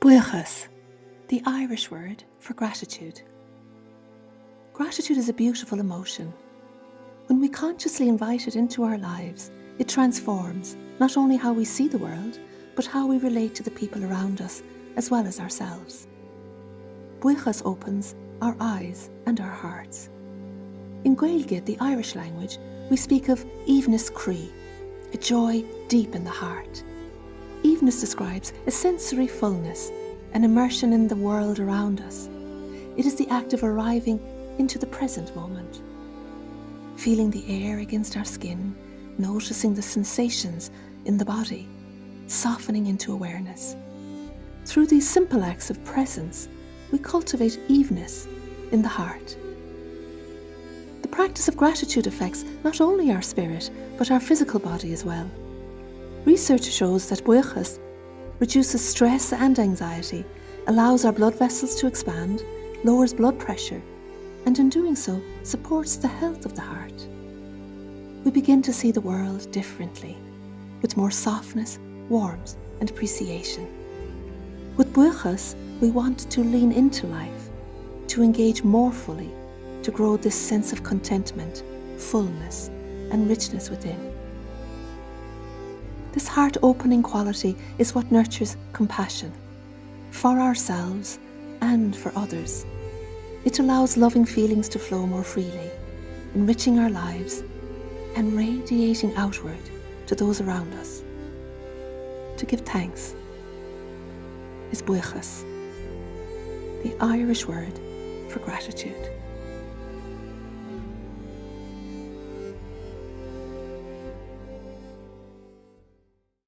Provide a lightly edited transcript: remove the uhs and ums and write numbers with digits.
Buíochas, the Irish word for gratitude. Gratitude is a beautiful emotion. When we consciously invite it into our lives, it transforms not only how we see the world, but how we relate to the people around us, as well as ourselves. Buíochas opens our eyes and our hearts. In Gaeilge, the Irish language, we speak of eveness cree, a joy deep in the heart. Eveness describes a sensory fullness, an immersion in the world around us. It is the act of arriving into the present moment. Feeling the air against our skin, noticing the sensations in the body, softening into awareness. Through these simple acts of presence, we cultivate evenness in the heart. The practice of gratitude affects not only our spirit, but our physical body as well. Research shows that Buíochas reduces stress and anxiety, allows our blood vessels to expand, lowers blood pressure, and in doing so, supports the health of the heart. We begin to see the world differently, with more softness, warmth, and appreciation. With Buíochas, we want to lean into life, to engage more fully, to grow this sense of contentment, fullness, and richness within. This heart-opening quality is what nurtures compassion for ourselves and for others. It allows loving feelings to flow more freely, enriching our lives and radiating outward to those around us. To give thanks is Buíochas, the Irish word for gratitude.